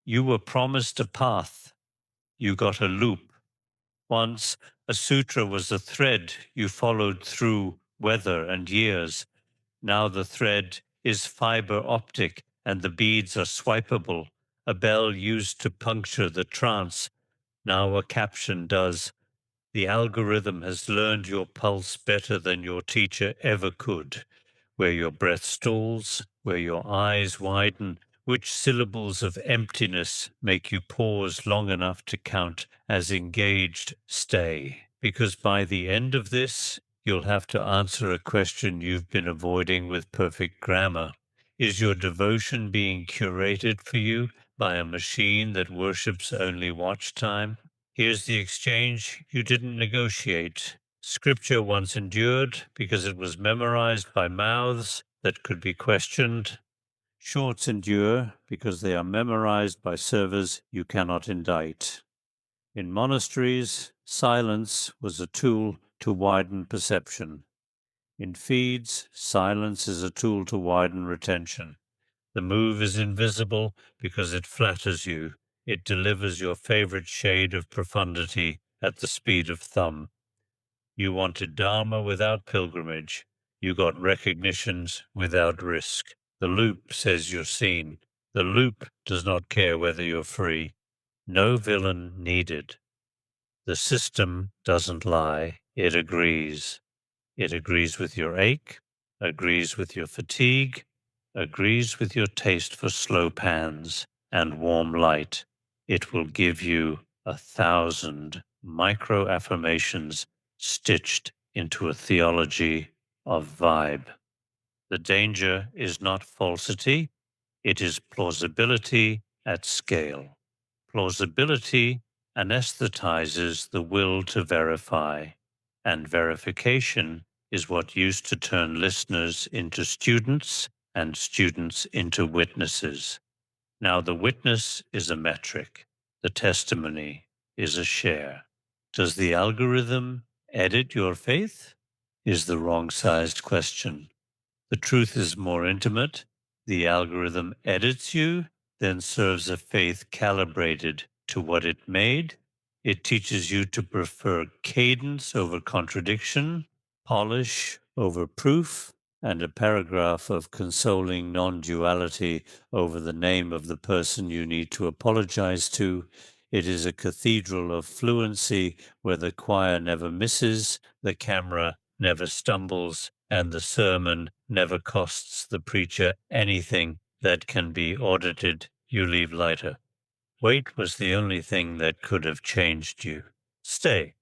You were promised a path. You got a loop. Once a sutra was a thread you followed through weather and years. Now the thread is fiber optic and the beads are swipeable. A bell used to puncture the trance. Now a caption does. The algorithm has learned your pulse better than your teacher ever could. Where your breath stalls, where your eyes widen, which syllables of emptiness make you pause long enough to count as engaged stay? Because by the end of this, you'll have to answer a question you've been avoiding with perfect grammar. Is your devotion being curated for you by a machine that worships only watch time? Here's the exchange you didn't negotiate. Scripture once endured because it was memorized by mouths that could be questioned. Shorts endure because they are memorized by servers you cannot indict. In monasteries, silence was a tool to widen perception. In feeds, silence is a tool to widen retention. The move is invisible because it flatters you. It delivers your favorite shade of profundity at the speed of thumb. You wanted Dharma without pilgrimage. You got recognitions without risk. The loop says you're seen. The loop does not care whether you're free. No villain needed. The system doesn't lie. It agrees. It agrees with your ache, agrees with your fatigue, agrees with your taste for slow pans and warm light. It will give you 1,000 micro affirmations stitched into a theology of vibe. The danger is not falsity, it is plausibility at scale. Plausibility anesthetizes the will to verify, and verification is what used to turn listeners into students and students into witnesses. Now the witness is a metric, the testimony is a share. Does the algorithm edit your faith? Is the wrong-sized question. The truth is more intimate. The algorithm edits you, then serves a faith calibrated to what it made. It teaches you to prefer cadence over contradiction, polish over proof, and a paragraph of consoling non-duality over the name of the person you need to apologize to. It is a cathedral of fluency where the choir never misses, the camera never stumbles, and the sermon never costs the preacher anything that can be audited. You leave lighter. Weight was the only thing that could have changed you. Stay.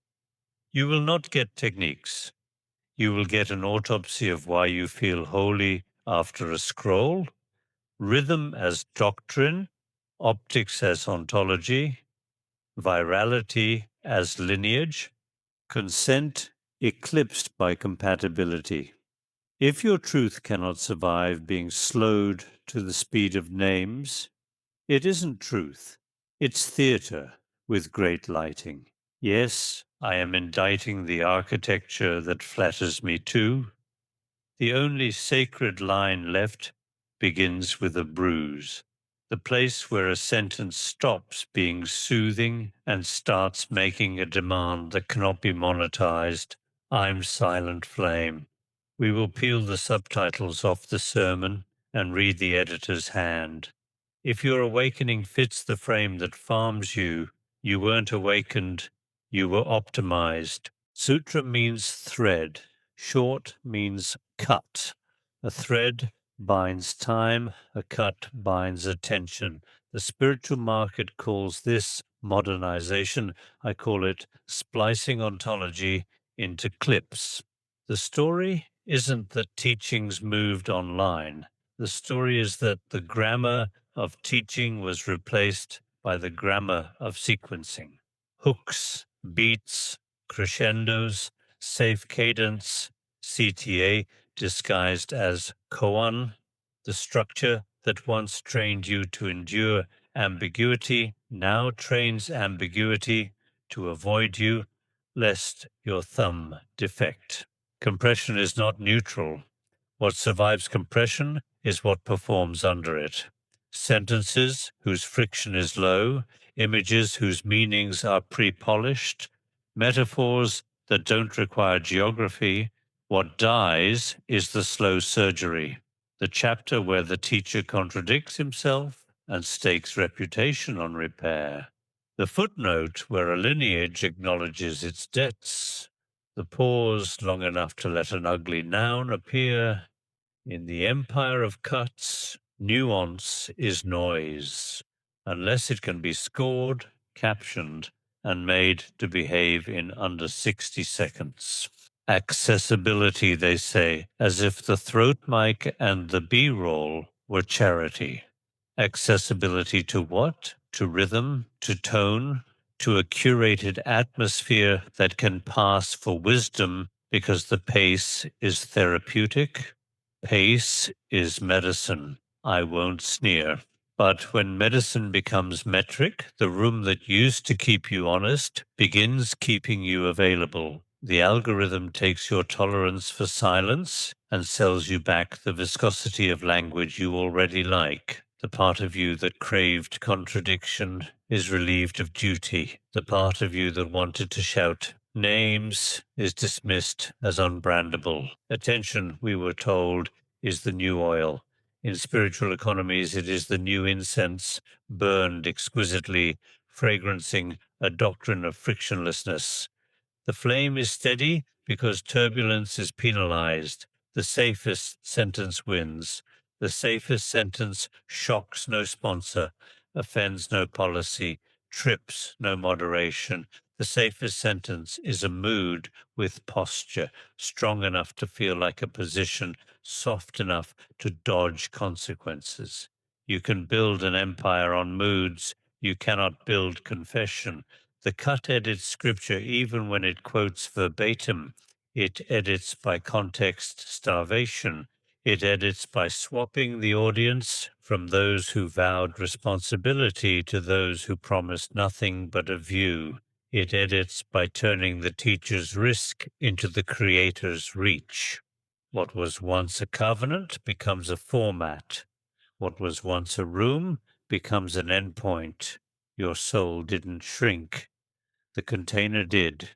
You will not get techniques. You will get an autopsy of why you feel holy after a scroll, rhythm as doctrine, optics as ontology, virality as lineage, consent eclipsed by compatibility. If your truth cannot survive being slowed to the speed of names, it isn't truth. It's theater with great lighting. Yes, I am indicting the architecture that flatters me too. The only sacred line left begins with a bruise, the place where a sentence stops being soothing and starts making a demand that cannot be monetized. I'm silent flame. We will peel the subtitles off the sermon and read the editor's hand. If your awakening fits the frame that farms you, you weren't awakened, you were optimized. Sutra means thread. Short means cut. A thread binds time, a cut binds attention. The spiritual market calls this modernization. I call it splicing ontology into clips. The story isn't that teachings moved online. The story is that the grammar of teaching was replaced by the grammar of sequencing. Hooks, beats, crescendos, safe cadence, CTA disguised as koan, the structure that once trained you to endure ambiguity now trains ambiguity to avoid you, lest your thumb defect. Compression is not neutral. What survives compression is what performs under it. sentences whose friction is low, images whose meanings are pre-polished, metaphors that don't require geography. What dies is the slow surgery, the chapter where the teacher contradicts himself and stakes reputation on repair, the footnote where a lineage acknowledges its debts, the pause long enough to let an ugly noun appear. In the empire of cuts, nuance is noise, unless it can be scored, captioned, and made to behave in under 60 seconds. Accessibility, they say, as if the throat mic and the B-roll were charity. Accessibility to what? To rhythm, to tone, to a curated atmosphere that can pass for wisdom because the pace is therapeutic. Pace is medicine. I won't sneer. But when medicine becomes metric, the room that used to keep you honest begins keeping you available. The algorithm takes your tolerance for silence and sells you back the viscosity of language you already like. The part of you that craved contradiction is relieved of duty. The part of you that wanted to shout names is dismissed as unbrandable. Attention, we were told, is the new oil. In spiritual economies, it is the new incense, burned exquisitely, fragrancing a doctrine of frictionlessness. The flame is steady because turbulence is penalized. The safest sentence wins. The safest sentence shocks no sponsor, offends no policy, trips no moderation. The safest sentence is a mood with posture, strong enough to feel like a position, soft enough to dodge consequences. You can build an empire on moods. You cannot build confession. The cut edits scripture even when it quotes verbatim. It edits by context starvation. It edits by swapping the audience from those who vowed responsibility to those who promised nothing but a view. It edits by turning the teacher's risk into the creator's reach. What was once a covenant becomes a format. What was once a room becomes an endpoint. Your soul didn't shrink. The container did.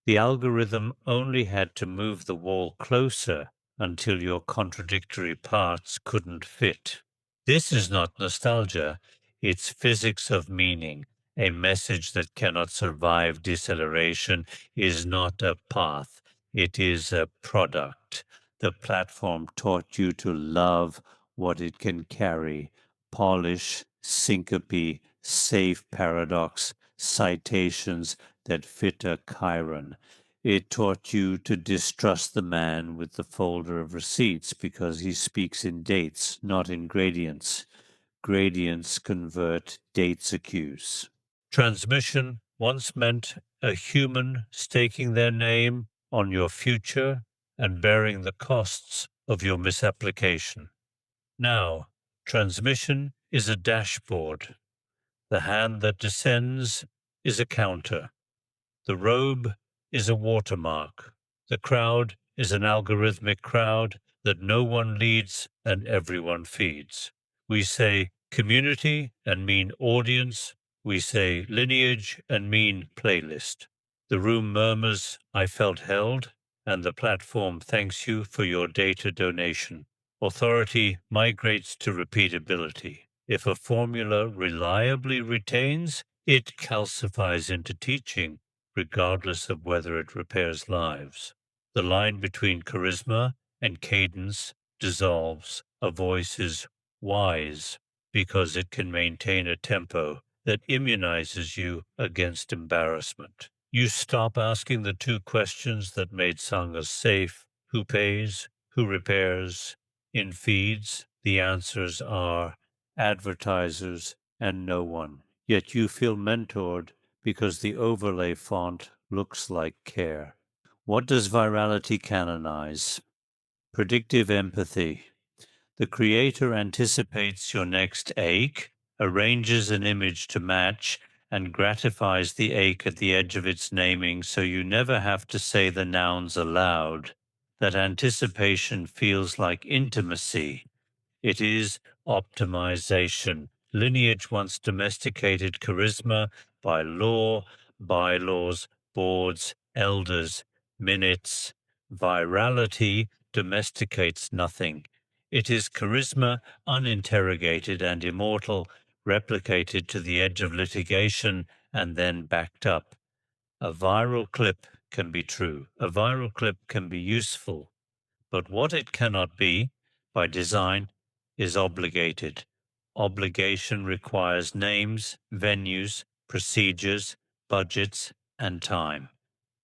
The algorithm only had to move the wall closer until your contradictory parts couldn't fit. This is not nostalgia, it's physics of meaning. A message that cannot survive deceleration is not a path, it is a product. The platform taught you to love what it can carry, polish, syncope, safe paradox, citations that fit a chiron. It taught you to distrust the man with the folder of receipts because he speaks in dates, not in gradients. Gradients convert, dates accuse. Transmission once meant a human staking their name on your future and bearing the costs of your misapplication. Now, transmission is a dashboard. The hand that descends is a counter. The robe is a watermark. The crowd is an algorithmic crowd that no one leads and everyone feeds. We say community and mean audience. We say lineage and mean playlist. The room murmurs, I felt held, and the platform thanks you for your data donation. Authority migrates to repeatability. If a formula reliably retains, it calcifies into teaching, regardless of whether it repairs lives. The line between charisma and cadence dissolves. A voice is wise because it can maintain a tempo that immunizes you against embarrassment. You stop asking the two questions that made Sangha safe: who pays, who repairs? In feeds, the answers are advertisers and no one. Yet you feel mentored because the overlay font looks like care. What does virality canonize? Predictive empathy. The creator anticipates your next ache, arranges an image to match, and gratifies the ache at the edge of its naming so you never have to say the nouns aloud. That anticipation feels like intimacy. It is optimization. Lineage once domesticated charisma by law, bylaws, boards, elders, minutes. Virality domesticates nothing. It is charisma uninterrogated and immortal, replicated to the edge of litigation and then backed up. A viral clip can be true. A viral clip can be useful. But what it cannot be, by design, is obligated. Obligation requires names, venues, procedures, budgets, and time.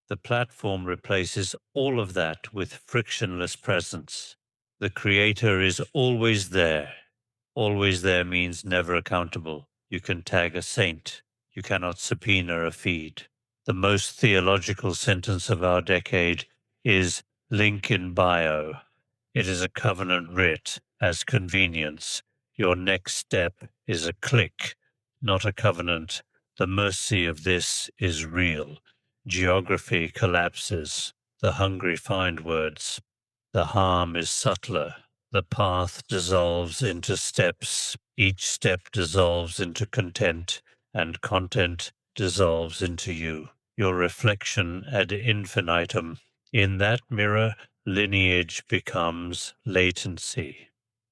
The platform replaces all of that with frictionless presence. The creator is always there. Always there means never accountable. You can tag a saint. You cannot subpoena a feed. The most theological sentence of our decade is link in bio. It is a covenant writ as convenience. Your next step is a click, not a covenant. The mercy of this is real. Geography collapses. The hungry find words. The harm is subtler. The path dissolves into steps. Each step dissolves into content, and content dissolves into you. Your reflection ad infinitum. In that mirror, lineage becomes latency.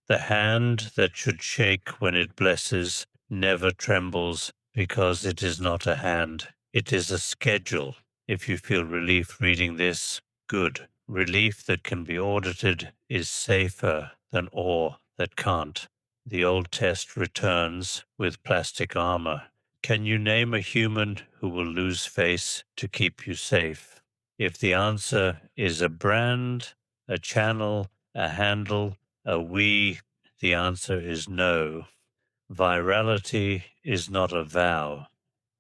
The hand that should shake when it blesses never trembles because it is not a hand. It is a schedule. If you feel relief reading this, good. Relief that can be audited is safer than awe that can't. The old test returns with plastic armor. Can you name a human who will lose face to keep you safe? If the answer is a brand, a channel, a handle, a we, the answer is no. Virality is not a vow.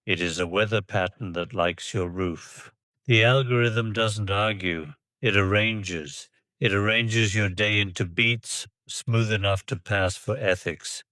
It is a weather pattern that likes your roof. The algorithm doesn't argue. It arranges. It arranges your day into beats smooth enough to pass for ethics.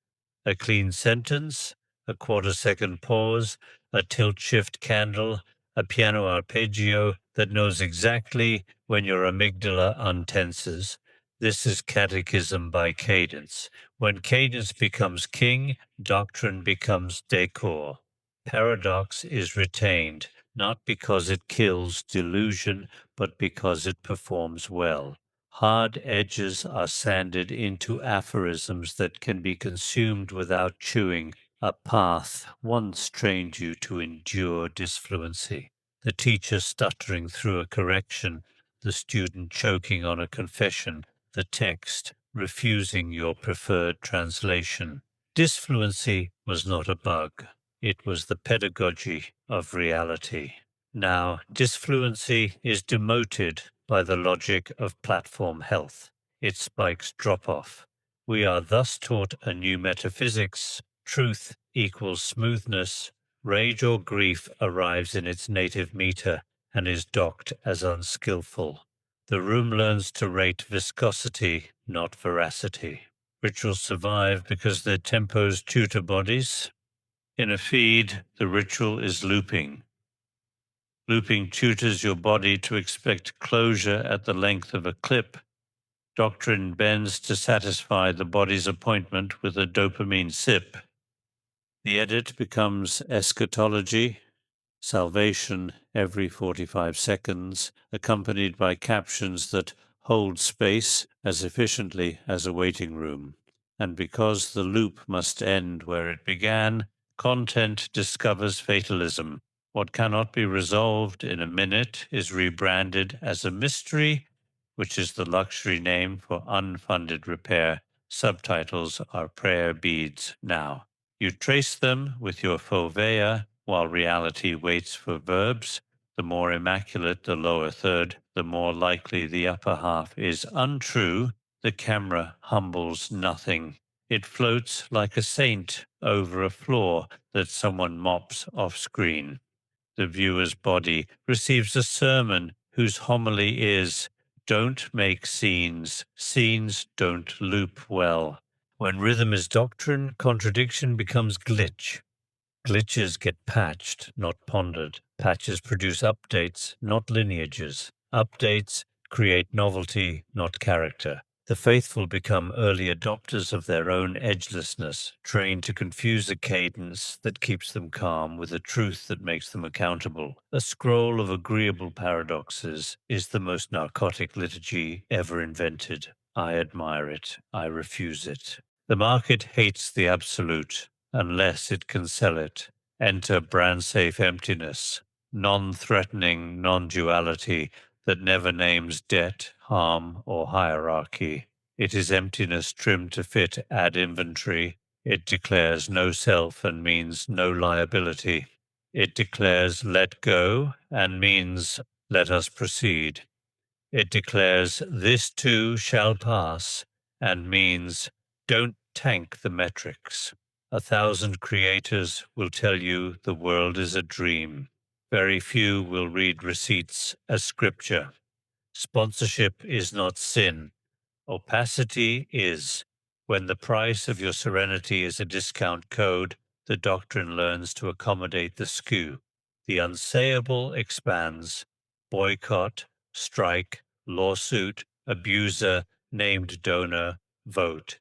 A clean sentence, a quarter-second pause, a tilt-shift candle, a piano arpeggio that knows exactly when your amygdala untenses. This is Catechism by Cadence. When cadence becomes king, doctrine becomes decor. Paradox is retained, not because it kills delusion, but because it performs well. Hard edges are sanded into aphorisms that can be consumed without chewing. A path once trained you to endure disfluency. The teacher stuttering through a correction, the student choking on a confession, the text refusing your preferred translation. Disfluency was not a bug. It was the pedagogy of reality. Now, disfluency is demoted by the logic of platform health. It spikes drop-off. We are thus taught a new metaphysics. Truth equals smoothness. Rage or grief arrives in its native meter and is docked as unskillful. The room learns to rate viscosity, not veracity. Rituals survive because their tempos tutor bodies. In a feed, the ritual is looping. Looping tutors your body to expect closure at the length of a clip. Doctrine bends to satisfy the body's appointment with a dopamine sip. The edit becomes eschatology, salvation every 45 seconds, accompanied by captions that hold space as efficiently as a waiting room. And because the loop must end where it began, content discovers fatalism. What cannot be resolved in a minute is rebranded as a mystery, which is the luxury name for unfunded repair. Subtitles are prayer beads now. You trace them with your fovea while reality waits for verbs. The more immaculate the lower third, the more likely the upper half is untrue. The camera humbles nothing. It floats like a saint over a floor that someone mops off screen. The viewer's body receives a sermon whose homily is, don't make scenes. Scenes don't loop well. When rhythm is doctrine, contradiction becomes glitch. Glitches get patched, not pondered. Patches produce updates, not lineages. Updates create novelty, not character. The faithful become early adopters of their own edgelessness, trained to confuse a cadence that keeps them calm with a truth that makes them accountable. A scroll of agreeable paradoxes is the most narcotic liturgy ever invented. I admire it. I refuse it. The market hates the absolute unless it can sell it. Enter brand-safe emptiness, non-threatening non-duality that never names debt, harm, or hierarchy. It is emptiness trimmed to fit ad inventory. It declares no self and means no liability. It declares let go and means let us proceed. It declares this too shall pass and means don't tank the metrics. 1,000 creators will tell you the world is a dream. Very few will read receipts as scripture. Sponsorship is not sin. Opacity is. When the price of your serenity is a discount code, the doctrine learns to accommodate the skew. The unsayable expands. Boycott, strike, lawsuit, abuser, named donor, vote.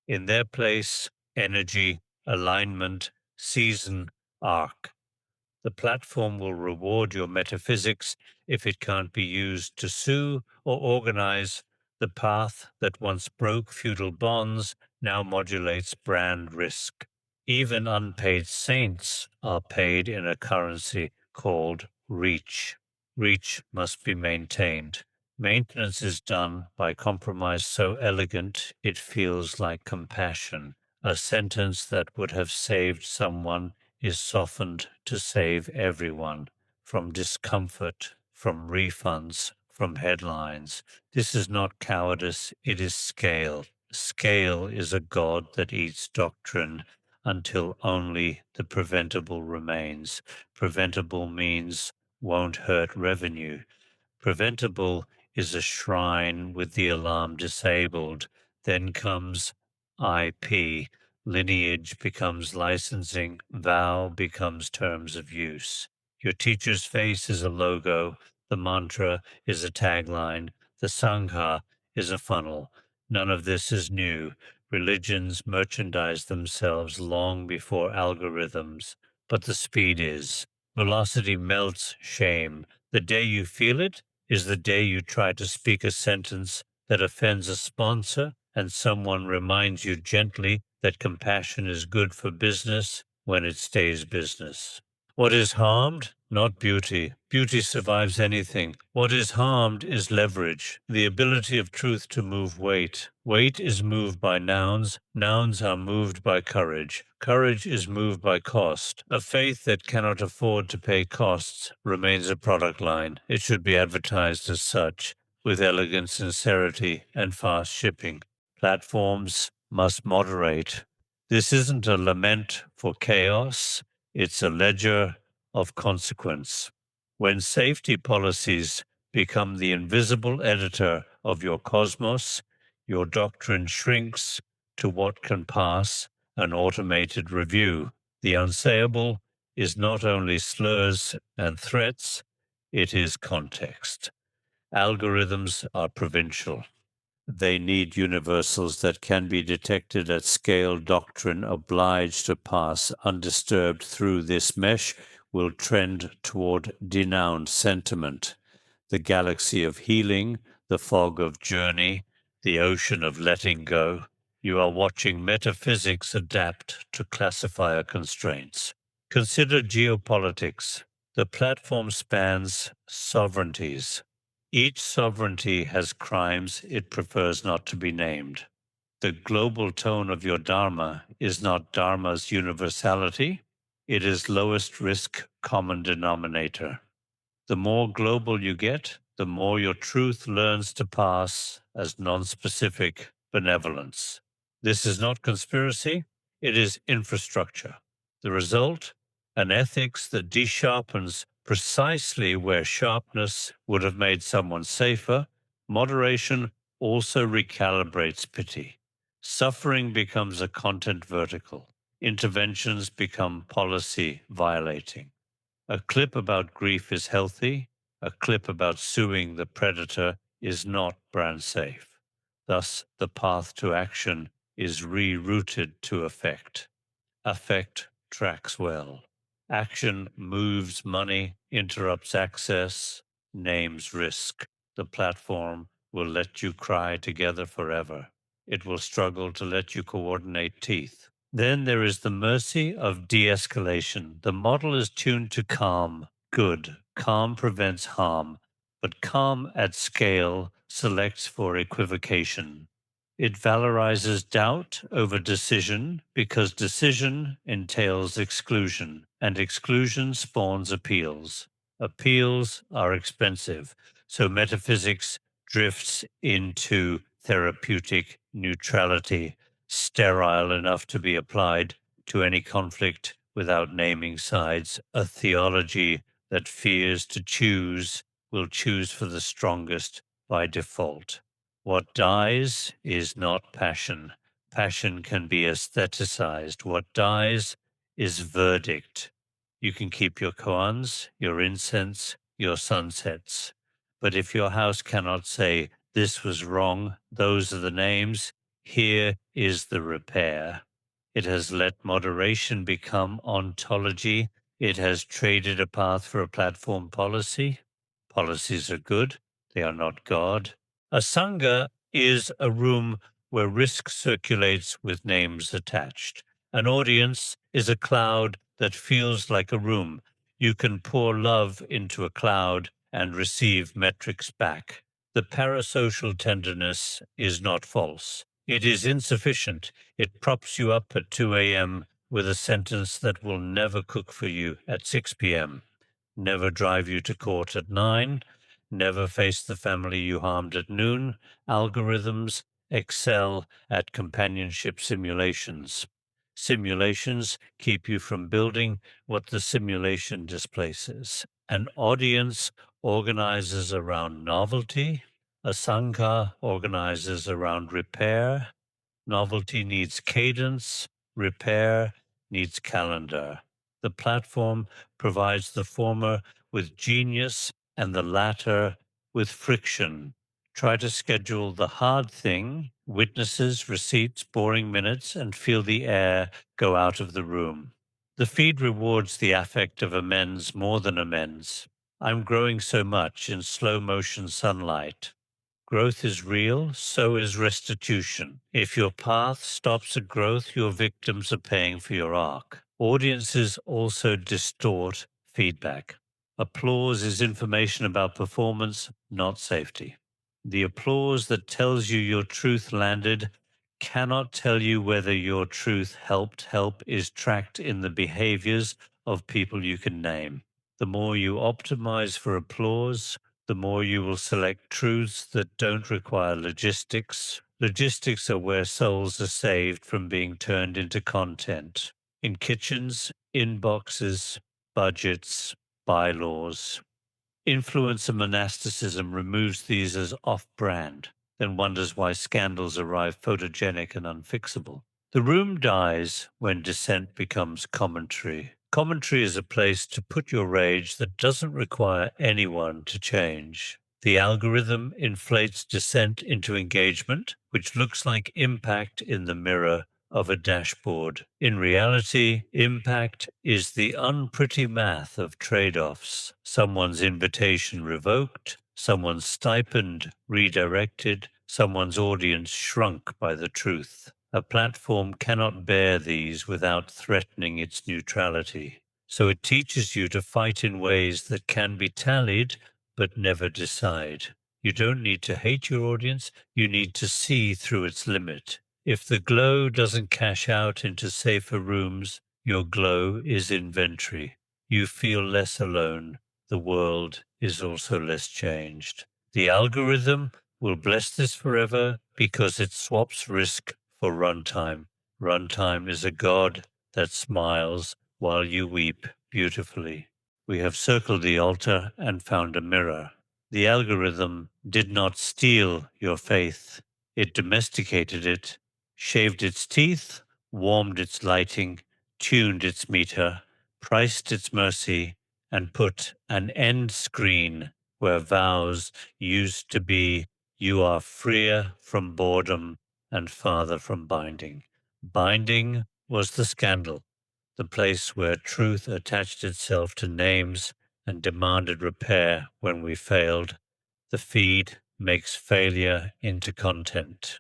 In their place, energy, alignment, season, arc. The platform will reward your metaphysics if it can't be used to sue or organize. The path that once broke feudal bonds now modulates brand risk. Even unpaid saints are paid in a currency called reach. Reach must be maintained. Maintenance is done by compromise so elegant it feels like compassion. A sentence that would have saved someone is softened to save everyone from discomfort, from refunds, from headlines. This is not cowardice, it is scale. Scale is a god that eats doctrine until only the preventable remains. Preventable means won't hurt revenue. Preventable is a shrine with the alarm disabled. Then comes IP. Lineage becomes licensing, vow becomes terms of use. Your teacher's face is a logo, the mantra is a tagline, the Sangha is a funnel. None of this is new. Religions merchandise themselves long before algorithms, but the speed is. Velocity melts shame. The day you feel it is the day you try to speak a sentence that offends a sponsor and someone reminds you gently that compassion is good for business when it stays business. What is harmed? Not beauty. Beauty survives anything. What is harmed is leverage, the ability of truth to move weight. Weight is moved by nouns. Nouns are moved by courage. Courage is moved by cost. A faith that cannot afford to pay costs remains a product line. It should be advertised as such, with elegant sincerity and fast shipping. Platforms must moderate. This isn't a lament for chaos, it's a ledger of consequence. When safety policies become the invisible editor of your cosmos, your doctrine shrinks to what can pass an automated review. The unsayable is not only slurs and threats, it is context. Algorithms are provincial. They need universals that can be detected at scale. Doctrine obliged to pass undisturbed through this mesh will trend toward denounced sentiment. The galaxy of healing, the fog of journey, the ocean of letting go. You are watching metaphysics adapt to classifier constraints. Consider geopolitics. The platform spans sovereignties. Each sovereignty has crimes it prefers not to be named. The global tone of your Dharma is not Dharma's universality, it is lowest risk common denominator. The more global you get, the more your truth learns to pass as non-specific benevolence. This is not conspiracy, it is infrastructure. The result? An ethics that de-sharpens precisely where sharpness would have made someone safer. Moderation also recalibrates pity. Suffering becomes a content vertical. Interventions become policy violating. A clip about grief is healthy. A clip about suing the predator is not brand safe. Thus, the path to action is rerouted to effect. Effect tracks well. Action moves money, interrupts access, names risk. The platform will let you cry together forever. It will struggle to let you coordinate teeth. Then there is the mercy of de-escalation. The model is tuned to calm. Good. Calm prevents harm, but calm at scale selects for equivocation. It valorizes doubt over decision because decision entails exclusion, and exclusion spawns appeals. Appeals are expensive, so metaphysics drifts into therapeutic neutrality, sterile enough to be applied to any conflict without naming sides. A theology that fears to choose will choose for the strongest by default. What dies is not passion. Passion can be aestheticized. What dies is verdict. You can keep your koans, your incense, your sunsets. But if your house cannot say, this was wrong, those are the names, here is the repair. It has let moderation become ontology. It has traded a path for a platform policy. Policies are good, they are not God. A Sangha is a room where risk circulates with names attached. An audience is a cloud that feels like a room. You can pour love into a cloud and receive metrics back. The parasocial tenderness is not false. It is insufficient. It props you up at 2 a.m. with a sentence that will never cook for you at 6 p.m., never drive you to court at 9, never face the family you harmed at noon. Algorithms excel at companionship simulations. Simulations keep you from building what the simulation displaces. An audience organizes around novelty. A Sangha organizes around repair. Novelty needs cadence. Repair needs calendar. The platform provides the former with genius and the latter with friction. Try to schedule the hard thing, witnesses, receipts, boring minutes, and feel the air go out of the room. The feed rewards the affect of amends more than amends. I'm growing so much in slow motion sunlight. Growth is real, so is restitution. If your path stops at growth, your victims are paying for your arc. Audiences also distort feedback. Applause is information about performance, not safety. The applause that tells you your truth landed cannot tell you whether your truth helped. Help is tracked in the behaviors of people you can name. The more you optimize for applause, the more you will select truths that don't require logistics. Logistics are where souls are saved from being turned into content. In kitchens, inboxes, budgets, bylaws. Influencer monasticism removes these as off-brand, then wonders why scandals arrive photogenic and unfixable. The room dies when dissent becomes commentary. Commentary is a place to put your rage that doesn't require anyone to change. The algorithm inflates dissent into engagement, which looks like impact in the mirror of a dashboard. In reality, impact is the unpretty math of trade-offs. Someone's invitation revoked, someone's stipend redirected, someone's audience shrunk by the truth. A platform cannot bear these without threatening its neutrality. So it teaches you to fight in ways that can be tallied but never decide. You don't need to hate your audience, you need to see through its limit. If the glow doesn't cash out into safer rooms, your glow is inventory. You feel less alone. The world is also less changed. The algorithm will bless this forever because it swaps risk for runtime. Runtime is a god that smiles while you weep beautifully. We have circled the altar and found a mirror. The algorithm did not steal your faith. It domesticated it, shaved its teeth, warmed its lighting, tuned its meter, priced its mercy, and put an end screen where vows used to be You are freer from boredom and farther from binding. Binding was the scandal, the place where truth attached itself to names and demanded repair when we failed. The feed makes failure into content.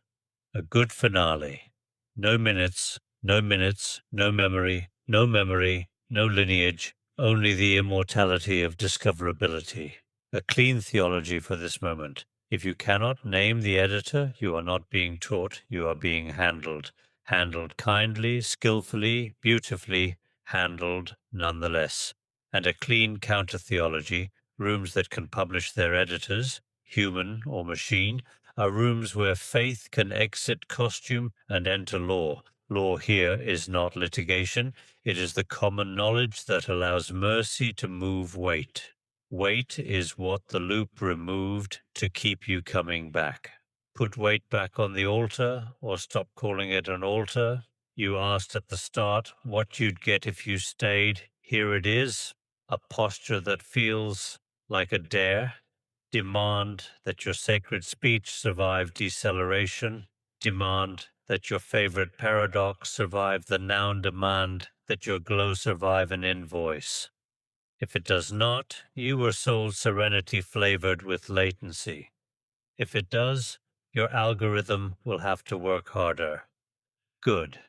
A good finale. No minutes, no minutes, no memory, no memory, no lineage, only the immortality of discoverability. A clean theology for this moment. If you cannot name the editor, you are not being taught, you are being handled. Handled kindly, skillfully, beautifully, handled nonetheless. And a clean counter-theology, rooms that can publish their editors, human or machine, are rooms where faith can exit costume and enter law. Law here is not litigation, it is the common knowledge that allows mercy to move weight. Weight is what the loop removed to keep you coming back. Put weight back on the altar, or stop calling it an altar. You asked at the start what you'd get if you stayed. Here it is, a posture that feels like a dare. Demand that your sacred speech survive deceleration. Demand that your favorite paradox survive the noun demand, that your glow survive an invoice. If it does not, you were sold serenity flavored with latency. If it does, your algorithm will have to work harder. Good.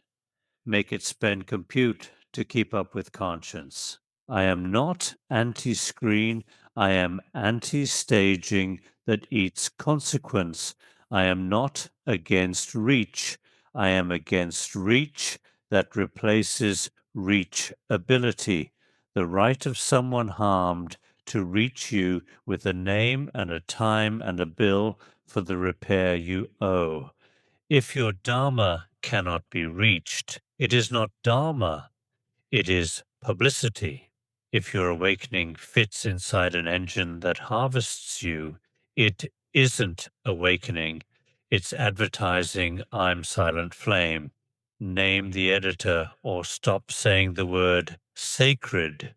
Make it spend compute to keep up with conscience. I am not anti-screen, I am anti-staging that eats consequence. I am not against reach, I am against reach that replaces reachability, the right of someone harmed to reach you with a name and a time and a bill for the repair you owe. If your Dharma cannot be reached, it is not Dharma, it is publicity. If your awakening fits inside an engine that harvests you, it isn't awakening, it's advertising I'm silent flame. Name the editor or stop saying the word sacred.